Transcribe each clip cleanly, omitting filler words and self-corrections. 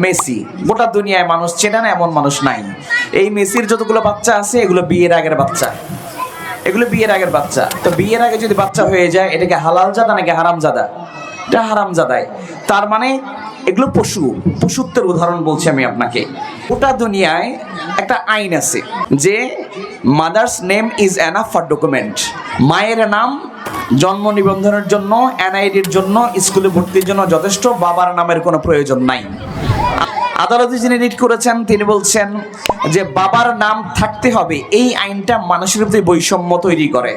Messi গোটা দুনিয়ায় মানুষ চেনে না এমন মানুষ নাই। এই মেসির যতগুলো বাচ্চা আছে এগুলো বিয়ের আগের বাচ্চা, এগুলো বিয়ের আগের বাচ্চা। তো বিয়ের আগে যদি বাচ্চা হয়ে যায় এটাকে হালাল জাদা নাকি হারাম জাদা? এটা হারাম জাদায়। তার মানে এগুলো পশুত্বের উদাহরণ বলছি আমি আপনাকে। গোটা দুনিয়ায় একটা আইন আছে যে mother's name is enough for document. মায়ের নাম জন্ম নিবন্ধনের জন্য, এনআইডির জন্য, স্কুলে ভর্তির জন্য যথেষ্ট, বাবার নামের কোনো প্রয়োজন নাই। আদালতে যিনি রিট করেছেন তিনি বলছেন যে বাবার নাম থাকতে হবে, এই আইনটা মানুষের প্রতি বৈষম্য তৈরি করে।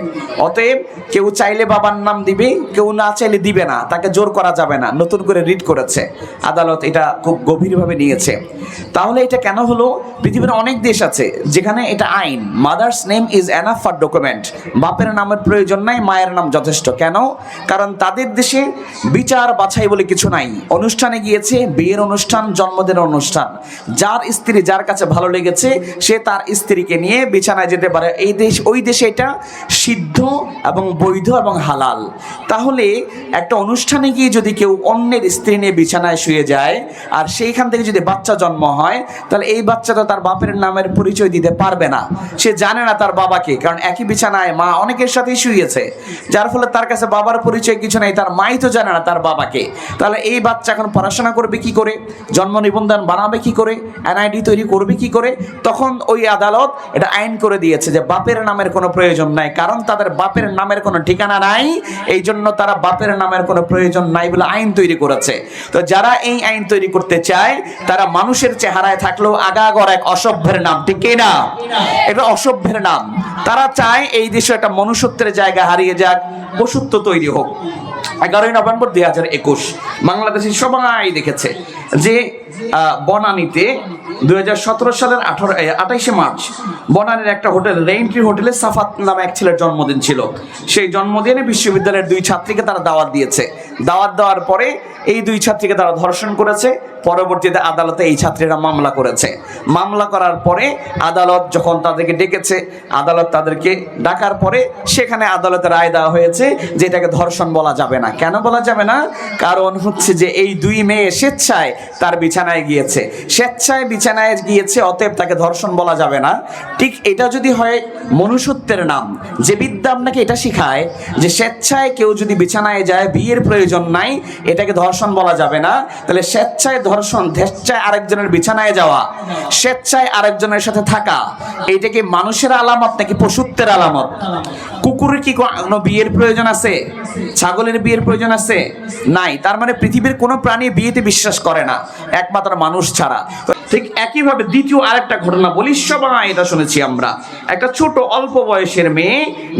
অতএব কেউ চাইলে বাবার নাম দিবে, কেউ না চাইলে দিবে না, তাকে জোর করা যাবে না। নতুন করে রিট করেছে আদালত, এটা খুব গভীরভাবে নিয়েছে। তাহলে এটা কেন হলো? পৃথিবীর অনেক দেশ আছে যেখানে এটা আইন, mother's name is enough for document. বাপের নামের প্রয়োজন নাই, মায়ের নাম যথেষ্ট। কেন? কারণ তাদের দেশে বিচার বাছাই বলে কিছু নাই। অনুষ্ঠানে গিয়েছে, বিয়ের অনুষ্ঠান, জন্মদিনের অনুষ্ঠান, যার স্ত্রী যার কাছে ভালো লেগেছে সে তার স্ত্রীকে নিয়ে বিছানায় যেতে পারে। এই দেশ ওই দেশে এটা সিদ্ধ এবং বৈধ এবং হালাল। তাহলে একটা অনুষ্ঠানে গিয়ে যদি কেউ অন্যের স্ত্রী নিয়ে বিছানায় শুয়ে যায় আর সেইখান থেকে যদি বাচ্চা জন্ম হয়, তাহলে এই বাচ্চা তো তার বাপের নামের পরিচয় দিতে পারবে না। সে জানে না তার বাবাকে, কারণ একই বিছানায় মা অনেকের সাথেই শুয়েছে, যার ফলে তার কাছে বাবার পরিচয় কিছু নেই। তার মাই তো জানে না তার বাবাকে। তাহলে এই বাচ্চা এখন পড়াশোনা করবে কি করে, জন্ম নিবন্ধন বানাবে কি করে, এনআইডি তৈরি করবে কি করে? তখন ওই আদালত এটা আইন করে দিয়েছে যে বাপের নামের কোনো প্রয়োজন নাই, কারণ তাদের বাপের নামের কোনো ঠিকানা নাই। এই জন্য তারা বাপের নামের কোনো প্রয়োজন নাই বলে আইন তৈরি করেছে। তো যারা এই আইন তৈরি করতে চায় তারা মানুষের চেহারায় থাকলেও আগাগোড়া এক অসভ্যের নাম, ঠিক কি না? এটা অসভ্যের নাম। তারা চায় এই দেশে একটা মনুষ্যত্বের জায়গা হারিয়ে যাক, পশুত্ব তৈরি হোক। 11ই নভেম্বর 2021 বাংলাদেশে সবাই দেখেছে যে বনানীতে 2017 সালের 28শে মার্চ বনানীর একটা হোটেল, রেইনট্রি হোটেলে সাফাত নামে এক ছেলের জন্মদিন ছিল। সেই জন্মদিনে বিশ্ববিদ্যালয়ের 2 ছাত্রীকে তারা দাওয়াত দিয়েছে। দাওয়াত দেওয়ার পরে এই 2 ছাত্রীকে তারা ধর্ষণ করেছে। পরবর্তীতে আদালতে এই ছাত্রীরা মামলা করেছে। মামলা করার পরে আদালত যখন তাদেরকে ডেকেছে, আদালত তাদেরকে ডাকার পরে সেখানে আদালতে রায় দেওয়া হয়েছে যে এটাকে ধর্ষণ বলা যাবে না। কেন বলা যাবে না? কারণ হচ্ছে যে এই 2 মেয়ে স্বেচ্ছায় তার বিছানায় গিয়েছে, স্বেচ্ছায় বিছানায় গিয়েছে, অতএব তাকে ধর্ষণ বলা যাবে না। ঠিক এটা যদি হয় মনুষ্যত্বের নাম, যে বিদ্যা আপনাকে এটা শিখায় যে স্বেচ্ছায় কেউ যদি বিছানায় যায়, বিয়ের প্রয়োজন নাই, এটাকে ধর্ষণ বলা যাবে না। তাহলে স্বেচ্ছায় ধর্ষণ, স্বেচ্ছায় আরেকজনের বিছানায় যাওয়া, স্বেচ্ছায় আরেকজনের সাথে থাকা, এইটা কি মানুষের আলামত নাকি পশুত্বের আলামত? কুকুরের কি কোনো বিয়ের প্রয়োজন আছে? ছাগলের বিয়ের প্রয়োজন আছে? নাই। তার মানে পৃথিবীর কোনো প্রাণী বিয়েতে বিশ্বাস করে না, একমাত্র মানুষ ছাড়া। ঠিক একইভাবে দ্বিতীয় আরেকটা ঘটনা বলি, সবাই এটা শুনেছি আমরা। একটা ছোট অল্প বয়সের মেয়ে,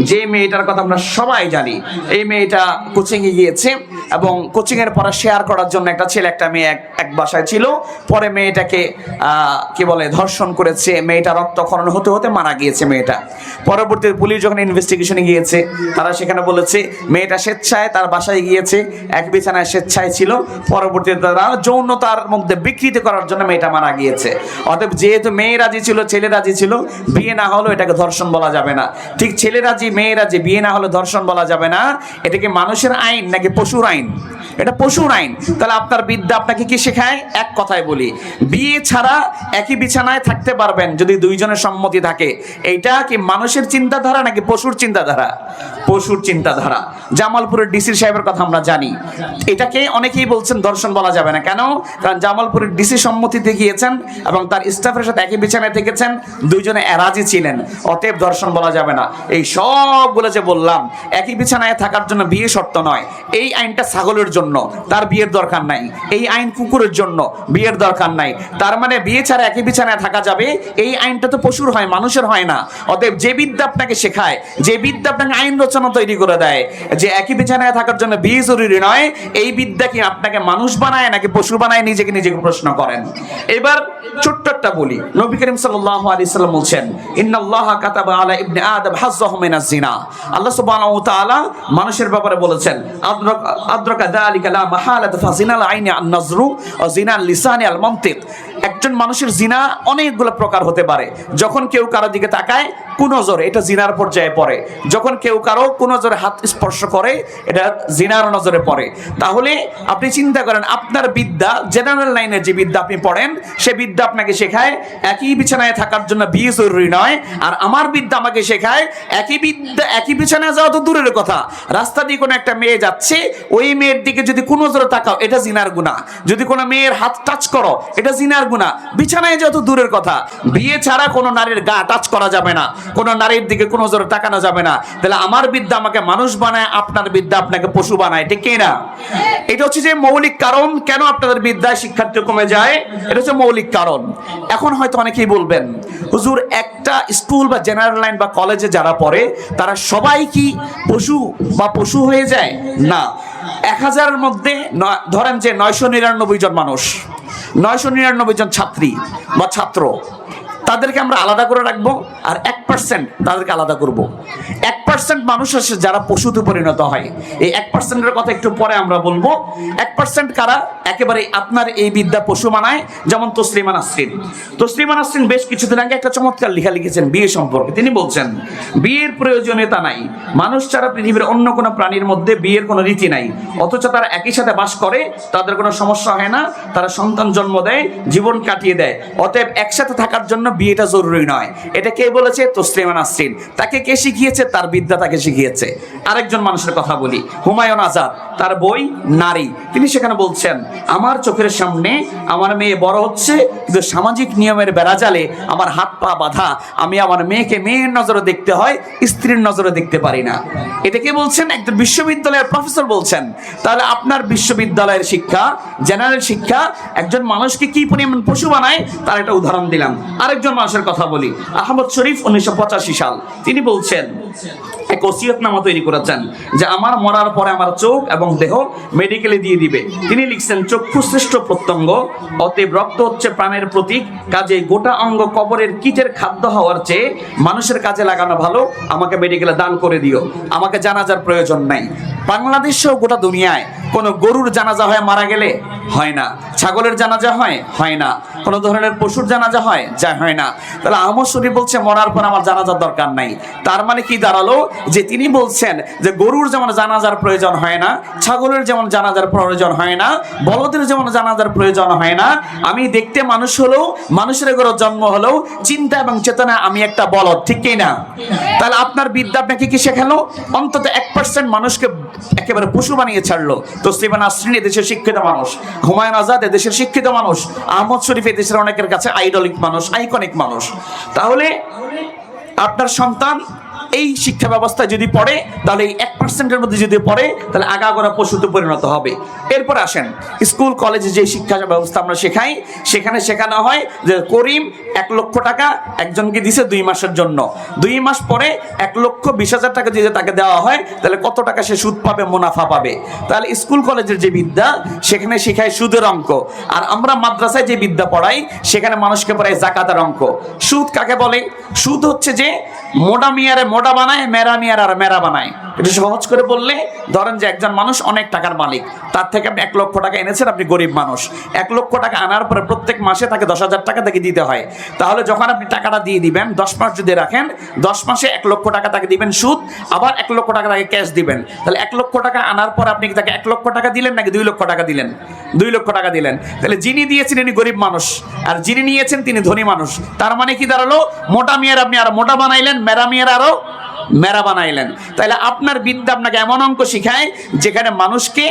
যে মেয়েটার কথা আমরা সবাই জানি। এই মেয়েটা কোচিংয়ে গিয়েছে এবং কোচিংয়ের পড়া শেয়ার করার জন্য একটা ছেলে একটা মেয়ে এক বাসায় ছিল। পরে মেয়েটাকে কি বলে ধর্ষণ করেছে। মেয়েটা রক্তক্ষরণ হতে হতে মারা গিয়েছে মেয়েটা। পরবর্তীতে পুলিশ যখন ইনভেস্টিগেশনে গিয়েছে, তারা সেখানে বলেছে মেয়েটা স্বেচ্ছায় তার বাসায় গিয়েছে, এক বিছানায় স্বেচ্ছায় ছিল। পরবর্তীতে তারা যৌনতার মধ্যে বিকৃতি করার জন্য মেয়েটা মারা গিয়েছে। অতএব যেহেতু মেয়ে রাজি ছিল, ছেলে রাজি ছিল, বিয়ে না হলেও এটাকে ধর্ষণ বলা যাবে না। ঠিক ছেলে রাজি, মেয়ে রাজি, বিয়ে না হলে ধর্ষণ বলা যাবে না। এটা কি মানুষের আইন নাকি পশুর আইন? এটা পশুর আইন। তাহলে আপনার বিদ্যা আপনাকে কি শেখায়? এক কথায় বলি, বিয়ে ছাড়া একই বিছানায় থাকতে পারবেন যদি 2 জনের সম্মতি থাকে। এইটা কি মানুষের চিন্তাধারা নাকি পশুর চিন্তাধারা? পশুর চিন্তাধারা। জামালপুরের ডিসি সাহেবের কথা আমরা জানি। এটাকে অনেকেই বলছেন ধর্ষণ বলা যাবে না। কেন? কারণ জামালপুরের ডিসি সম্মতিতে গিয়েছেন এবং তার স্টাফের সাথে একই বিছানায় থেকেছেন, 2 জনে রাজি ছিলেন, অতএব ধর্ষণ বলা যাবে না। এই সবগুলো যে বললাম, একই বিছানায় থাকার জন্য বিয়ে শর্ত নয়। এই আইনটা ছাগলের জন্য, তার বিয়ের দরকার নাই। এই আইন কুকুরের জন্য, বিয়ের দরকার নাই। তার মানে বিয়ে ছাড়া একই বিছানায় থাকা যাবে। এই আইনটা তো পশুর হয়, মানুষের হয় না। অতএব যে বিদ্যা আপনাকে শেখায়, যে বিদ্যা আপনাকে আইন রচনা তৈরি করে দেয় যে একই বিছানায় থাকার জন্য বিয়ে জরুরি নয়, এই বিদ্যা কি আপনাকে মানুষ বানায় নাকি পশু বানায়? নিজেকে প্রশ্ন করেন। এবার ছোট্ট একটা বলি, নবী করিম সাল্লাল্লাহু আলাইহি সাল্লাম বলছেন, ইন্নাল্লাহা কাতাবা আলা ইবনি আদম হাজ্জাহু মিনাজ জিনা। আল্লাহ সুবহানাহু ওয়া তাআলা মানুষের ব্যাপারে বলেছেন, আদরাকা যালিকা লা মাহালাতা ফাজিনাল আইনি আন নাজরু ওয়া জিনাল লিসানি আল মানতিক। একজন মানুষের জিনা অনেকগুলো প্রকার হতে পারে। যখন কেউ কারো দিকে তাকায় কুনজর, এটা জিনার পর্যায়ে পড়ে। যখন কেউ কারো কুনজরে হাত স্পর্শ করে, এটা জিনার নজরে পড়ে। তাহলে আপনি চিন্তা করেন, আপনার বিদ্যা, জেনারেল লাইনের যে বিদ্যা আপনি পড়েন, সে বিদ্যা আপনাকে শেখায় একই বিছানায় থাকার জন্য বিয়ে জরুরি নয়। আর আমার বিদ্যা আমাকে শেখায় একই বিছানায় যাওয়া তো দূরের কথা, রাস্তা দিয়ে কোনো একটা মেয়ে যাচ্ছে, ওই মেয়ের দিকে যদি কোনো নজরে তাকাও, এটা জিনার গুনাহ। যদি কোনো মেয়ের হাত টাচ করো, এটা জিনার গুনাহ। বিছানায় যত দূরের কথা, বিয়ে ছাড়া কোনো নারীর গা টাচ করা যাবে না, কোনো নারীর দিকে কোনো নজরে তাকানো যাবে না। তাহলে আমার বিদ্যা আমাকে মানুষ বানায়, আপনার বিদ্যা আপনাকে পশু বানায়, ঠিক কি না? এটা হচ্ছে যে মৌলিক কারণ কেন আপনাদের বিদ্যায় শিক্ষার্থী কমে যায়, এটা হচ্ছে মৌলিক কারণ। এখন হয়তো অনেকেই বলবেন, হুজুর একটা স্কুল বা জেনারেল লাইন বা কলেজে যারা পড়ে তারা সবাই কি পশু হয়ে যায়? না। 1000-এর মধ্যে ধরেন যে 999 জন মানুষ, 999 জন ছাত্রী বা ছাত্র, তাদেরকে আমরা আলাদা করে রাখবো, আর 1% তাদেরকে আলাদা করব। 1% মানুষ আছে যারা পশুতে পরিণত হয়। এই 1%-এর কথা একটু পরে আমরা বলবো। 1% কারা একেবারে আপনার এই বিদ্যা পশু বানায়, যেমন তসলিমা নাসরিন। তসলিমা নাসরিন বেশ কিছুদিন আগে একটা চমৎকার লেখা লিখেছেন বিয়ে সম্পর্কে। তিনি বলছেন, বিয়ের প্রয়োজনীয়তা নাই, মানুষ ছাড়া পৃথিবীর অন্য কোনো প্রাণীর মধ্যে বিয়ের কোনো রীতি নাই, অথচ তারা একই সাথে বাস করে, তাদের কোনো সমস্যা হয় না, তারা সন্তান জন্ম দেয়, জীবন কাটিয়ে দেয়। অতএব একসাথে থাকার জন্য বিয়েটা জরুরি নয়। এটা কে বলেছে? তসলিমা নাসরিন। তাকে কে শিখিয়েছে? তার বিদ্যা তাকে শিখিয়েছে। আরেকজন মানুষের কথা বলি, হুমায়ুন আজাদ, তার বই নারী। তিনি সেখানে বলছেন, আমার চোখের সামনে আমার মেয়ে বড় হচ্ছে, কিন্তু সামাজিক নিয়মের বেড়াজালে আমার হাত পা বাঁধা, আমি আমার মেয়েকে মেয়ের নজরে দেখতে হয়, স্ত্রীর নজরে দেখতে পারি না। এটা কে বলছেন? একজন বিশ্ববিদ্যালয়ের প্রফেসর বলছেন। তাহলে আপনার বিশ্ববিদ্যালয়ের শিক্ষা, জেনারেল শিক্ষা একজন মানুষকে কি পরিমাণ পশু বানায় তার একটা উদাহরণ দিলাম। আরেকজন মানুষের কথা বলি, আহমদ শরীফ, 1985 সাল। তিনি বলছেন, এক ওসিয়তনামা তৈরি করেছেন যে আমার মরার পরে আমার চোখ এবং দেহ মেডিকেলে দিয়ে দিবে। তিনি লিখছেন, চক্ষু শ্রেষ্ঠ প্রত্যঙ্গ, অতএব রক্ত হচ্ছে প্রাণের প্রতীক, কাজে গোটা অঙ্গ কবরের কীটের খাদ্য হওয়ার চেয়ে মানুষের কাজে লাগানো ভালো, আমাকে মেডিকেলে দান করে দিও, আমাকে জানাজার প্রয়োজন নাই। বাংলাদেশেও গোটা দুনিয়ায় কোনো গরুর জানাজা হয় মারা গেলে? হয় না। ছাগলের জানাজা হয় না। কোনো ধরনের পশুর জানাজা হয় না। তাহলে আহমদ শরীফ বলছে মরার পর আমার জানাজার দরকার নাই। তার মানে কি দাঁড়ালো? যে তিনি বলছেন যে গরুর যেমন জানাজার প্রয়োজন হয় না, ছাগলের যেমন জানাজার প্রয়োজন হয় না, বলদের যেমন জানাজার প্রয়োজন হয় না, আমি দেখতে মানুষ হলেও, মানুষের ঘরে জন্ম হলেও, চিন্তা এবং চেতনা আমি একটা বলদ, ঠিক কি না? তাহলে আপনার বিদ্যা আপনাকে কি শেখালো? অন্তত 1% মানুষকে একেবারে পশু বানিয়ে ছাড়লো। তসলিমা নাসরিন এদেশের শিক্ষিত মানুষ, হুমায়ুন আজাদ এদেশের শিক্ষিত মানুষ, আহমদ শরীফ এদেশের অনেকের কাছে আইডলিক মানুষ, আইকনিক মানুষ। তাহলে আপনার সন্তান এই শিক্ষা ব্যবস্থায় যদি পড়ে, তাহলে এই 1%-এর মধ্যে যদি পড়ে, তাহলে আগাগোড়া পশুতে পরিণত হবে। এরপর আসেন, স্কুল কলেজে যে শিক্ষা ব্যবস্থা আমরা শেখাই, সেখানে শেখানো হয় যে করিম 1 লক্ষ টাকা একজনকে দিছে 2 মাসের জন্য, 2 মাস পরে 1,20,000 টাকা যদি তাকে দেওয়া হয়, তাহলে কত টাকা সে সুদ পাবে, মুনাফা পাবে। তাহলে স্কুল কলেজের যে বিদ্যা, সেখানে শেখায় সুদের অঙ্ক। আর আমরা মাদ্রাসায় যে বিদ্যা পড়াই, সেখানে মানুষকে পড়াই জাকাতের অঙ্ক। সুদ কাকে বলে? সুদ হচ্ছে যে মোটা মিয়ারে মোটা বানায়, মেরা মিয়ার আর মেরা বানায়। এটা সহজ করে বললে, ধরেন যে একজন মানুষ অনেক টাকার মালিক, তার থেকে আপনি 1 লক্ষ টাকা এনেছেন, আপনি গরিব মানুষ। 1 লক্ষ টাকা আনার পরে প্রত্যেক মাসে তাকে 10,000 টাকা তাকে দিতে হয়। তাহলে যখন আপনি টাকাটা দিয়ে দিবেন, 10 মাস যদি রাখেন, 10 মাসে 1 লক্ষ টাকা তাকে দিবেন সুদ, আবার 1 লক্ষ টাকা তাকে ক্যাশ দিবেন। তাহলে 1 লক্ষ টাকা আনার পর আপনি তাকে 1 লক্ষ টাকা দিলেন নাকি 2 লক্ষ টাকা দিলেন? 2 লক্ষ টাকা দিলেন। তাহলে যিনি দিয়েছেন তিনি গরিব মানুষ, আর যিনি নিয়েছেন তিনি ধনী মানুষ। তার মানে কি দাঁড়ালো? মোটা মিয়ার আপনি আরো মোটা বানাইলেন, মেরা মিয়ার আরো মেরা বানাইলেন। তাহলে আপনার বিদ্যা আপনাকে এমন অঙ্ক শেখায় যেখানে মানুষকে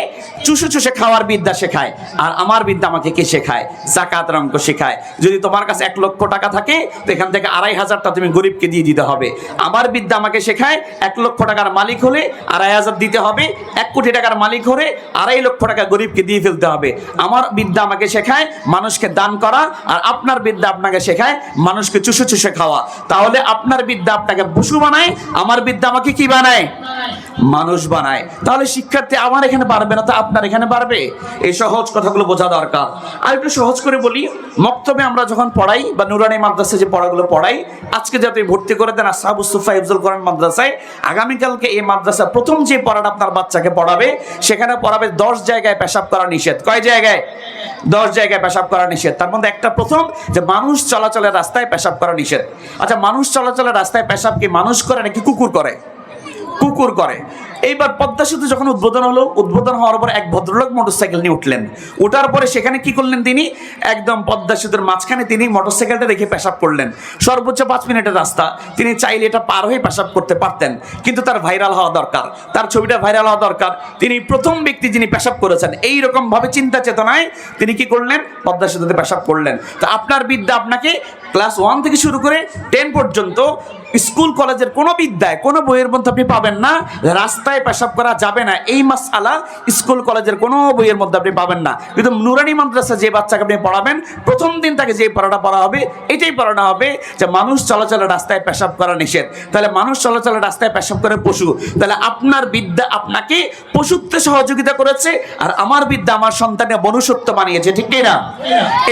চুষে চুষে খাওয়ার বিদ্যা শেখায়। আর আমার বিদ্যা আমাকে কি শেখায়? জাকাতের অঙ্ক শেখায়। যদি তোমার কাছে 1 লক্ষ টাকা থাকে, তো এখান থেকে 2,500টা তুমি গরিবকে দিয়ে দিতে হবে। আমার বিদ্যা আমাকে শেখায় 1 লক্ষ টাকার মালিক হলে 2,500 দিতে হবে, 1 কোটি টাকার মালিক হলে 2.5 লক্ষ টাকা গরিবকে দিয়ে ফেলতে হবে। আমার বিদ্যা আমাকে শেখায় মানুষকে দান করা, আর আপনার বিদ্যা আপনাকে শেখায় মানুষকে চুষে চুষে খাওয়া। তাহলে আপনার বিদ্যা আপনাকে পশু বানায়, আমার বিদ্যা আমাকে কি বানায়? মানুষ বানায়। তাহলে শিক্ষার্থী আমার এখানে পারবে না, তো আপনার এখানে পারবে? এই সহজ কথাগুলো বোঝা দরকার। আর একটু সহজ করে বলি, মক্তবে আমরা যখন পড়াই বা নুরানি মাদ্রাসায় যে পড়াগুলো পড়াই, আজকে যাতে ভর্তি করে দেন আসহাবুস সুফা হিফজুল কোরআন মাদ্রাসায়, আগামীকালকে এই মাদ্রাসা প্রথম যে পড়াটা আপনার বাচ্চাকে পড়াবে, সেখানে পড়াবে 10 জায়গায় পেশাব করা নিষেধ। কয় জায়গায়? 10 জায়গায় পেশাব করা নিষেধ। তার মধ্যে একটা প্রথম যে মানুষ চলাচলের রাস্তায় পেশাব করা নিষেধ। আচ্ছা, মানুষ চলাচলের রাস্তায় পেশাব কি মানুষ করে নাকি কুকুর করে? কুকুর করে। এইবার পদ্মা সেতু যখন উদ্বোধন হলো, উদ্বোধন হওয়ার পর এক ভদ্রলোক মোটরসাইকেল নিয়ে উঠলেন। ওঠার পরে সেখানে কি করলেন, তিনি একদম পদ্মা সেতুর মাঝখানে তিনি মোটরসাইকেলটা রেখে পেশাব করলেন। সর্বোচ্চ 5 মিনিটের রাস্তা, তিনি চাইলে এটা পার হয়ে পেশাব করতে পারতেন, কিন্তু তার ভাইরাল হওয়া দরকার, তার ছবিটা ভাইরাল হওয়া দরকার। তিনি প্রথম ব্যক্তি যিনি পেশাব করেছেন, এইরকম ভাবে চিন্তা চেতনায় তিনি কি করলেন, পদ্মা সেতুতে পেশাব করলেন। তো আপনার বিদ্যা আপনাকে ক্লাস 1 থেকে শুরু করে 10 পর্যন্ত স্কুল কলেজের কোনো বিদ্যায় কোনো বইয়ের মধ্যে আপনি পাবেন না রাস্তায় পেশাব করা যাবে না। এই মাসআলা স্কুল কলেজের কোনো বইয়ের মধ্যে আপনি পাবেন না। কিন্তু নুরানি মাদ্রাসা যে বাচ্চাকে আপনি পড়াবেন, প্রথম দিন তাকে যে পড়াটা পড়া হবে, এটাই পড়ানো হবে যে মানুষ চলাচলের রাস্তায় পেশাব করা নিষেধ। তাহলে মানুষ চলাচলের রাস্তায় পেশাব করে পশু। তাহলে আপনার বিদ্যা আপনাকে পশুত্বে সহযোগিতা করেছে, আর আমার বিদ্যা আমার সন্তানের মনুষ্যত্ব বানিয়েছে, ঠিক না?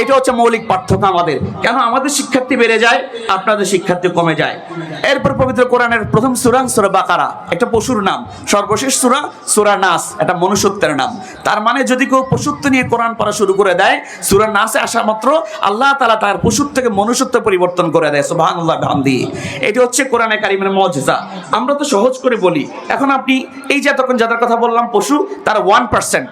এটা হচ্ছে মৌলিক পার্থক্য আমাদের। কেন আমাদের শিক্ষার্থী বেড়ে যায়, আপনাদের শিক্ষার্থী কমে যায়। এরপর পবিত্র কোরআনের প্রথম সূরা সূরা বাকারা, একটা পশুর নাম। সর্বশেষ সূরা সূরা নাস, এটা মনুষ্যত্বের নাম। তার মানে যদি কেউ পশুত্ব নিয়ে কোরআন পড়া শুরু করে দেয়, সূরা নাসে আসা মাত্র আল্লাহ তাআলা তার পশুত্ব থেকে মনুষ্যত্ব পরিবর্তন করে দেয়। সুবহানাল্লাহ বিহামদিহি। এটি হচ্ছে কোরআনে কারীমের মুজিজা। আমরা তো সহজ করে বলি। এখন আপনি এই যে তখন যাদের কথা বললাম পশু, তার 1%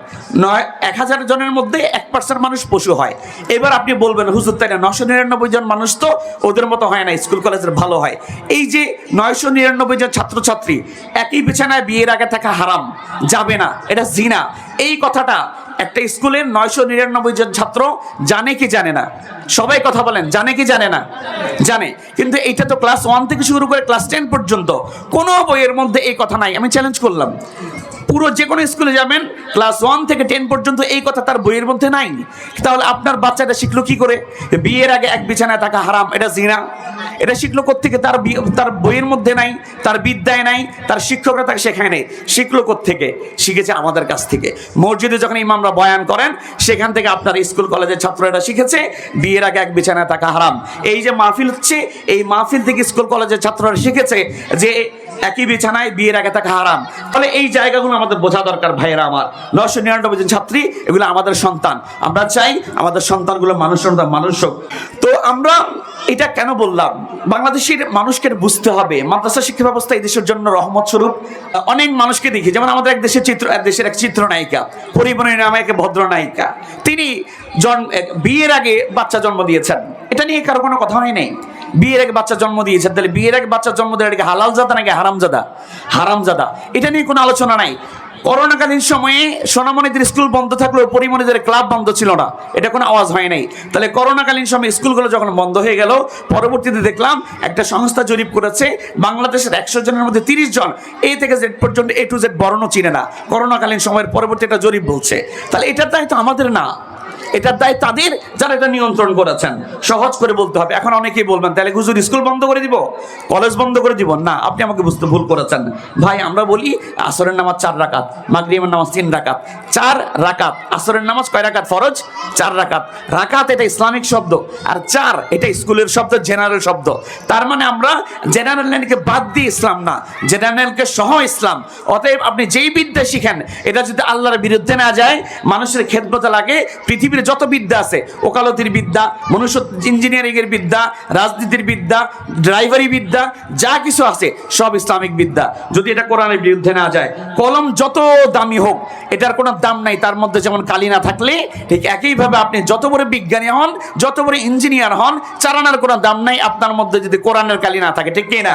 নয় 1000 জনের মধ্যে 1% মানুষ পশু হয়। এবার আপনি বলবেন হুজুর তাই না, 999 জন মানুষ তো ওদের মতো হয় না, স্কুল কলেজের ভালো হয়। এই যে 999 জন ছাত্রছাত্রী একই বিছানায় বিয়ের আগে থাকা হারাম, যাবে না, এটা জিনা। এই কথাটা একটা স্কুলের 999 জন ছাত্র জানে কি জানে না? সবাই কথা বলেন, জানে কি জানে না? জানে। কিন্তু এইটা তো ক্লাস 1 থেকে শুরু করে ক্লাস 10 পর্যন্ত কোনো বইয়ের মধ্যে এই কথা নাই। আমি চ্যালেঞ্জ করলাম, পুরো যে কোনো স্কুলে যাবেন, ক্লাস 1 থেকে 10 পর্যন্ত এই কথা তার বইয়ের মধ্যে নাই। তাহলে আপনার বাচ্চাটা শিখলো কি করে? বিয়ের আগে এক বিছানায় থাকা হারাম, এটা জিনা। এটা শিখলো কোত্থেকে? তার বইয়ের মধ্যে নাই, তার বিদ্যায় নাই, তার শিক্ষকরা তাকে শেখায় নাই। শিখলো কোত্থেকে? শিখেছে আমাদের কাছ থেকে। মসজিদে যখন ইমামরা বয়ান করেন, সেখান থেকে আপনার স্কুল কলেজের ছাত্ররা শিখেছে বিয়ের আগে এক বিছানায় থাকা হারাম। এই যে মাহফিল হচ্ছে, এই মাহফিল থেকে স্কুল কলেজের ছাত্ররা শিখেছে যে একই বিছানায় বিয়ের আগে থাকা হারাম। তাহলে এই জায়গাগুলো আমাদের বোঝা দরকার ভাইয়েরা আমার। 999 জন ছাত্রী, এগুলো আমাদের সন্তান। আমরা চাই আমাদের সন্তানগুলো মানুষ হোক। তো আমরা এটা কেন বললাম, বাংলাদেশের মানুষকে বুঝতে হবে মাদ্রাসা শিক্ষা ব্যবস্থা এই দেশের জন্য রহমত স্বরূপ। অনেক মানুষকে দেখি, যেমন আমাদের এক দেশের এক চিত্রনায়িকা, পরিমণি নামে এক ভদ্র নায়িকা, তিনি বিয়ের আগে বাচ্চা জন্ম দিয়েছেন। এটা নিয়ে কারো কোনো কথা হয় নাই। বিয়ের আগে বাচ্চা জন্ম দিয়েছেন, তাহলে বিয়ের আগে বাচ্চা জন্ম দেওয়া এটাকে হালাল জাদা নাকি হারামজাদা? হারামজাদা। এটা নিয়ে কোনো আলোচনা নাই। করোনাকালীন সময়ে সোনামণিদের স্কুল বন্ধ থাকলেও পরিমণিদের ক্লাব বন্ধ ছিল না, এটা কোনো আওয়াজ হয় নাই। তাহলে করোনাকালীন সময়ে স্কুলগুলো যখন বন্ধ হয়ে গেল, পরবর্তীতে দেখলাম একটা সংস্থা জরিপ করেছে, বাংলাদেশের 100 জনের মধ্যে 30 জন এ থেকে জেড পর্যন্ত A to Z বর্ণ চিনে না। করোনাকালীন সময়ের পরবর্তী একটা জরিপ বলছে। তাহলে এটার দায়িত্ব আমাদের না, এটার দায় তাদের যারা এটা নিয়ন্ত্রণ করেছেন। সহজ করে বলতে হবে। এখন অনেকেই বলবেন তাহলে হুজুর স্কুল বন্ধ করে দিব, কলেজ বন্ধ করে দিব। না, আপনি আমাকে বুঝতে ভুল করেছেন ভাই। আমরা বলি আসরের নামাজ 4 রাকাত, মাগরিবের নামাজ 3 রাকাত। 4 রাকাত। আসরের নামাজ কয় রাকাত? ফরজ 4 রাকাত। রাকাত এটা ইসলামিক শব্দ, আর 4 এটা স্কুলের শব্দ, জেনারেল শব্দ। তার মানে আমরা জেনারেল লাইনকে বাদ দিয়ে ইসলাম না, জেনারেলকে সহ ইসলাম। অতএব আপনি যেই বিদ্যা শিখেন, এটা যদি আল্লাহর বিরুদ্ধে না যায়, মানুষের খেদমতে লাগে, পৃথিবীর যত বিদ্যা আছে, ওকালতির বিদ্যা, মনুষ্য ইঞ্জিনিয়ারিং এর বিদ্যা, রাজনীতির বিদ্যা, ড্রাইভারি বিদ্যা, যা কিছু আছে সব ইসলামিক বিদ্যা, যদি এটা কোরআনের বিরুদ্ধে না যায়। কলম যত দামি হোক, এটার কোনো দাম নাই। তার মধ্যে যেমন কালি না থাকলে, ঠিক একইভাবে আপনি যত বড় বিজ্ঞানী হন, যত বড় ইঞ্জিনিয়ার হন, চালানোর কোনো দাম নাই আপনার মধ্যে যদি কোরআনের কালি না থাকে, ঠিক না?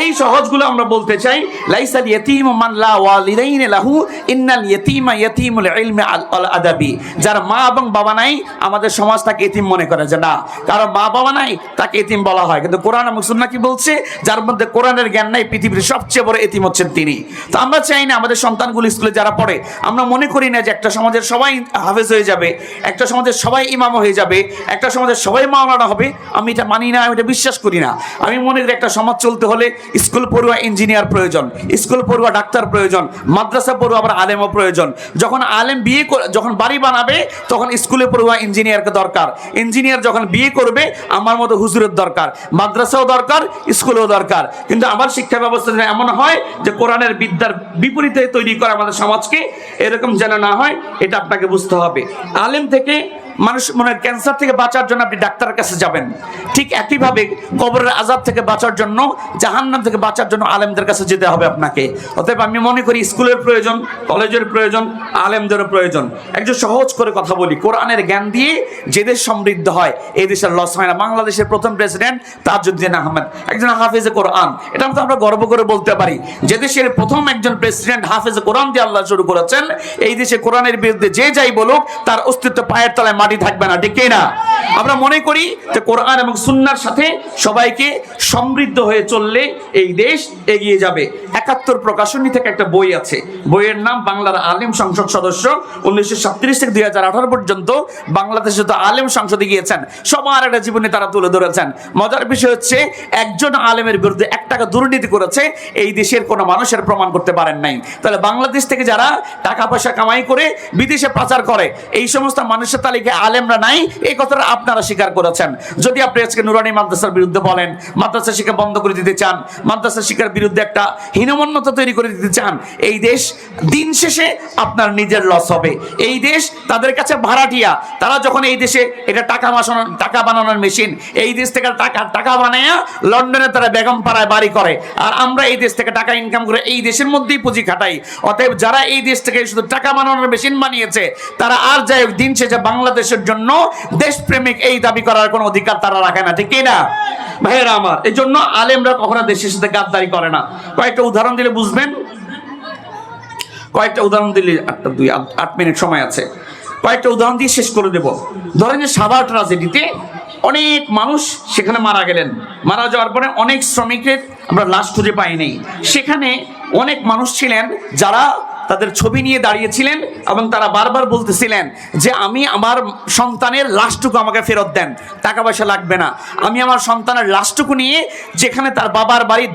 এই সহজগুলো আমরা বলতে চাই। লাইসাল ইয়াতীমু মান লা ওয়ালিদাইন লাহু ইন্নাল ইয়াতীমা ইয়াতীমুল ইলমি আল আদাবি। যার মা এবং বাবা নাই, আমাদের সমাজ তাকে এতিম মনে করে, যে না কারো মা বাবা নাই তাকে এতিম বলা হয়। কিন্তু কোরআন এবং সুন্নাহ কি বলছে? যার মধ্যে কোরআনের জ্ঞান নাই পৃথিবীর সবচেয়ে বড় এতিম হচ্ছেন তিনি। তো আমরা চাই না আমাদের সন্তানগুলো স্কুলে যারা পড়ে, আমরা মনে করি না যে একটা সমাজের সবাই হাফেজ হয়ে যাবে, একটা সমাজের সবাই ইমাম হয়ে যাবে, একটা সমাজের সবাই মাওলানা হবে। আমি এটা মানি না, আমি এটা বিশ্বাস করি না। আমি মনে করি একটা সমাজ চলতে হলে স্কুল পড়ুয়া ইঞ্জিনিয়ার প্রয়োজন, স্কুল পড়ুয়া ডাক্তার প্রয়োজন, মাদ্রাসা পড়ুয়া আবার আলেমও প্রয়োজন। যখন আলেম বিয়ে যখন বাড়ি বানাবে তখন স্কুলে পড়ুয়া ইঞ্জিনিয়ারকে দরকার, ইঞ্জিনিয়ার যখন বিয়ে করবে আমার মতো হুজুরের দরকার, মাদ্রাসাও দরকার, স্কুলেও দরকার। কিন্তু আমার শিক্ষা ব্যবস্থা এমন হয় যে কোরআনের বিদ্যার বিপরীতে তৈরি করে আমাদের সমাজকে, এরকম যেন না হয় এটা আপনাকে বুঝতে হবে। আলেম থেকে মানুষ মনে হয় ক্যান্সার থেকে বাঁচার জন্য আপনি ডাক্তারের কাছে যাবেন, ঠিক একইভাবে কবরের আযাব থেকে বাঁচার জন্য, জাহান্নাম থেকে বাঁচার জন্য আলেমদের কাছে যেতে হবে আপনাকে। অতএব আমি মনে করি স্কুলের প্রয়োজন, কলেজের প্রয়োজন, আলেমদেরও প্রয়োজন। একটু সহজ করে কথা বলি, কোরআনের জ্ঞান দিয়ে যে দেশ সমৃদ্ধ হয় এই দেশের লস হয় না। বাংলাদেশের প্রথম প্রেসিডেন্ট তাজউদ্দিন আহমেদ একজন হাফেজে কোরআন, এটা আমরা গর্ব করে বলতে পারি। যে দেশের প্রথম একজন প্রেসিডেন্ট হাফেজে কোরআন দিয়ে আল্লাহ শুরু করেছেন, এই দেশে কোরআনের বিরুদ্ধে যে যাই বলুক তার অস্তিত্ব পায়ের তলায় মাটি থাকবে না, ঠিক না? আমরা মনে করি যে কোরআন এবং সুন্নাহর সাথে সবাইকে সমৃদ্ধ হয়ে চললে এই দেশ এগিয়ে যাবে। ৭১ প্রকাশনী থেকে একটা বই আছে, বইয়ের নাম বাংলার আলেম সংসদ সদস্য। 1937 থেকে 2018 পর্যন্ত বাংলাদেশে তো আলেম সংসদে গিয়েছেন, সবার একটা জীবনে তারা তুলে ধরেছেন। মজার বিষয় হচ্ছে একজন আলেমের বিরুদ্ধে 1 টাকা দুর্নীতি করেছে এই দেশের কোনো মানুষের প্রমাণ করতে পারেন নাই। তাহলে বাংলাদেশ থেকে যারা টাকা পয়সা কামাই করে বিদেশে পাচার করে এই সমস্ত মানুষের তালিকায় আলেমরা নাই, এই কথাটা আপনারা স্বীকার করেছেন। যদি আপনি আজকে নুরানি মাদ্রাসার বিরুদ্ধে বলেন, মাদ্রাসা শিক্ষা বন্ধ করে দিতে চান, মাদ্রাসা শিক্ষার বিরুদ্ধে একটা হীনমন্যতা তৈরি করে দিতে চান, এই দেশ দিন শেষে আপনার নিজের লস হবে। এই দেশ তাদের কাছে ভাড়াটিয়া, তারা যখন এই দেশে এটা টাকা বানানোর মেশিন, এই দেশ থেকে টাকা বানায় লন্ডনে তারা বেগম পাড়ায় বাড়ি করে, আর আমরা এই দেশ থেকে টাকা ইনকাম করে এই দেশের মধ্যেই পুঁজি খাটাই। অতএব যারা এই দেশ থেকে শুধু টাকা বানানোর মেশিন বানিয়েছে তারা আর যাই হোক দিন শেষে বাংলাদেশের জন্য দেশপ্রেমিক এই দাবি করার কোনো অধিকার তারা রাখে না, ঠিক না ভাইয়েরা আমার? এই জন্য আলেমরা কখনো দেশের সাথে গাদ্দারি করে না। কয়েকটা উদাহরণ দিলে বুঝবেন, কয়েকটা উদাহরণ দিলে 8 মিনিট সময় আছে, কয়েকটা উদাহরণ দিয়ে শেষ করে দেব। ধরেন যে সাভার ট্রাজেডিতে অনেক মানুষ সেখানে মারা গেলেন, মারা যাওয়ার পরে অনেক শ্রমিকের আমরা লাশ খুঁজে পাই নাই। সেখানে অনেক মানুষ ছিলেন যারা তাদের ছবি নিয়ে দাঁড়িয়েছিলেন এবং তারা বারবার বলতেছিলেন যে আমি আমার সন্তানের লাশটুকু আমাকে ফেরত দেন, টাকা পয়সা লাগবে না। আমি আমার সন্তানের লাশটুকু নিয়ে যেখানে তার বাবার বাড়ি,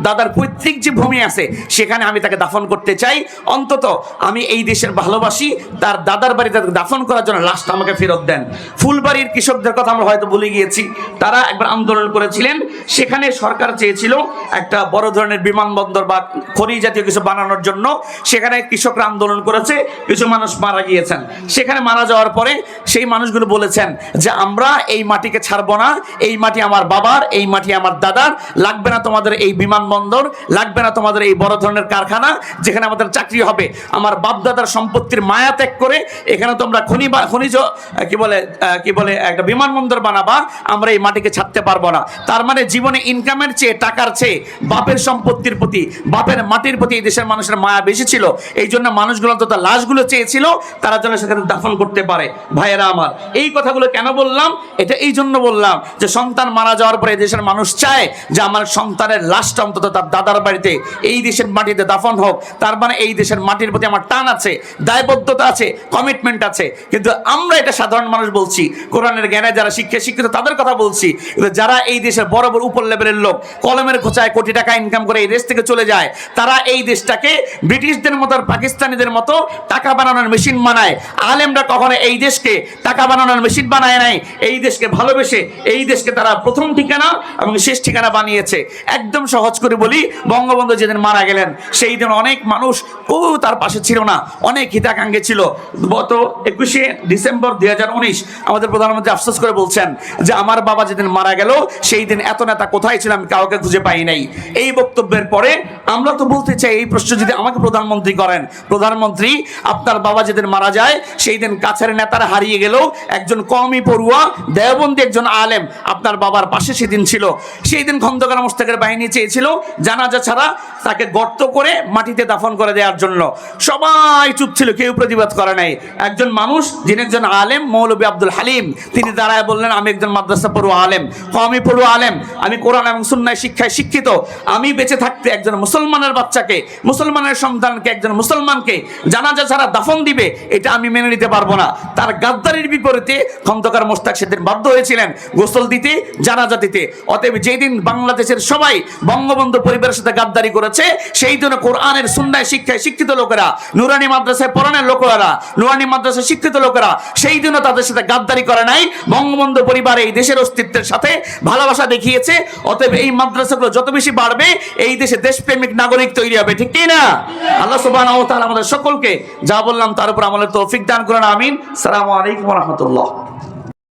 দাদার পৈতৃক যে ভূমি আছে সেখানে আমি তাকে দাফন করতে চাই। অন্তত আমি এই দেশের ভালোবাসি, তার দাদার বাড়ি তাকে দাফন করার জন্য লাশটা আমাকে ফেরত দেন। ফুলবাড়ির কৃষকদের কথা আমরা হয়তো ভুলে গিয়েছি, তারা একবার আন্দোলন করেছিলেন। সেখানে সরকার চেয়েছিল একটা বড় ধরনের বিমানবন্দর বা খনি জাতীয় কিছু বানানোর জন্য। সেখানে কৃষকরা আন্দোলন করেছে, কিছু মানুষ মারা গিয়েছেন। সেখানে মারা যাওয়ার পরে সেই মানুষগুলো বলেছেন যে আমরা এই মাটিকে ছাড়বো না, এই মাটি আমার বাবার, এই মাটি আমার দাদার, লাগবে না তোমাদের এই বিমানবন্দর, লাগবে না তোমাদের এই বড় ধরনের কারখানা যেখানে আমাদের চাকরি হবে। আমার বাপ দাদার সম্পত্তির মায়া ত্যাগ করে এখানে তোমরা খনিজ কি বলে একটা বিমানবন্দর বানাবা, আমরা এই মাটিকে ছাড়তে পারবো না। তার মানে জীবনে ইনকামের চেয়ে, টাকার চেয়ে বাপের সম্পত্তির প্রতি, বাপের মাটির প্রতি এই দেশের মানুষের মায়া বেশি ছিল। এই জন্য মানুষগুলো তো তার লাশগুলো চেয়েছিল তারা যেন সেখানে দাফন করতে পারে। ভাইয়েরা আমার, এই কথাগুলো কেন বললাম? এটা এই জন্য বললাম যে সন্তান মারা যাওয়ার পরে দেশের মানুষ চায় যে আমার সন্তানের লাশটা অন্তত তার দাদার বাড়িতে এই দেশের মাটিতে দাফন হোক। তার মানে এই দেশের মাটির প্রতি আমার টান আছে, দায়বদ্ধতা আছে, কমিটমেন্ট আছে। কিন্তু আমরা এটা সাধারণ মানুষ বলছি, কোরআনের জ্ঞানে যারা শিক্ষিত তাদের কথা বলছি। কিন্তু যারা এই দেশের বড় বড় উপর লেভেলের লোক কলমের খোঁচায় কোটি টাকা ইনকাম করে এই দেশ থেকে চলে যায়, তারা এই দেশটাকে ব্রিটিশদের মতো, পাকিস্তানিদের মতো টাকা বানানোর মেশিন বানায়। আলেমরা কখনো এই দেশকে টাকা বানানোর মেশিন বানায় নাই, এই দেশকে ভালোবেসে এই দেশকে তারা প্রথম ঠিকানা এবং শেষ ঠিকানা বানিয়েছে। একদম সহজ করে বলি, বঙ্গবন্ধু যেদিন মারা গেলেন সেই দিন অনেক মানুষ তার পাশে ছিল না, অনেক হিতাকাঙ্ক্ষী ছিল। গত 21শে ডিসেম্বর 2019 আমাদের প্রধানমন্ত্রী আফসোস করে বলছেন যে আমার বাবা যেদিন মারা গেল সেই দিন এত নেতা কোথায় ছিলাম, কাউকে খুঁজে পাই নাই। এই বক্তব্যের পরে আমরা তো বলতে চাই, এই প্রশ্ন যদি আমাকে প্রধানমন্ত্রী প্রধানমন্ত্রী করেন। প্রধানমন্ত্রী, আপনার বাবা যেদিন মারা যায় সেই দিন কাছের নেতারা হারিয়ে গেলেও একজন কওমি পড়ুয়া দেওবন্দি একজন আলেম আপনার বাবার পাশে সেদিন ছিল। সেই দিন খন্দকার মোশতাকের বাহিনী চেয়েছিল জানাজা ছাড়া তাকে গর্ত করে মাটিতে দাফন করে দেওয়ার জন্য। সবাই চুপ ছিল, কেউ প্রতিবাদ করে নাই। একজন মানুষ, যিনি একজন আলেম, মৌলভী আব্দুল হালিম, তিনি দাঁড়ায় বললেন, আমি একজন মাদ্রাসা পড়ুয়া আলেম, কওমি পড়ুয়া আলেম, আমি কোরআন এবং সুন্নাহ শিক্ষায় শিক্ষিত। আমি বেঁচে থাকতে একজন মুসলমানের বাচ্চাকে, মুসলমানের সন্তানকে, একজন মুসলমানকে জানাজা ছাড়া দাফন দিবে, এটা আমি মেনে নিতে পারবো না। তার গাদ্দারির বিপরীতে খন্দকার মোশতাক সেদিন বাধ্য হয়েছিলেন গোসল দিতে, জানাজা দিতে। অতএব যেদিন বাংলাদেশের সবাই বঙ্গবন্ধু পরিবারের সাথে গাদ্দারি করেছে, সেই জন্য কোরআনের সুন্নাহ শিক্ষায় শিক্ষিত লোকেরা, নুরানি মাদ্রাসায় পড়ানোর লোকেরা, নুরানি মাদ্রাসায় শিক্ষিত লোকেরা সেই জন্য তাদের সাথে গাদ্দারি করে নাই। বঙ্গবন্ধু পরিবার এই দেশের অস্তিত্বের সাথে ভালোবাসা দেখিয়েছে। অতএব এই মাদ্রাসাগুলো যত বেশি বাড়বে, এই দেশে দেশপ্রেমিক নাগরিক তৈরি হবে, ঠিক কি না? আল্লাহ সুবহানাহু ওয়া তাআলা আমাদের সকলকে যা বললাম তার উপর আমলের তৌফিক দান করেন, আমিন। আসসালামু আলাইকুম ওয়া রাহমাতুল্লাহ।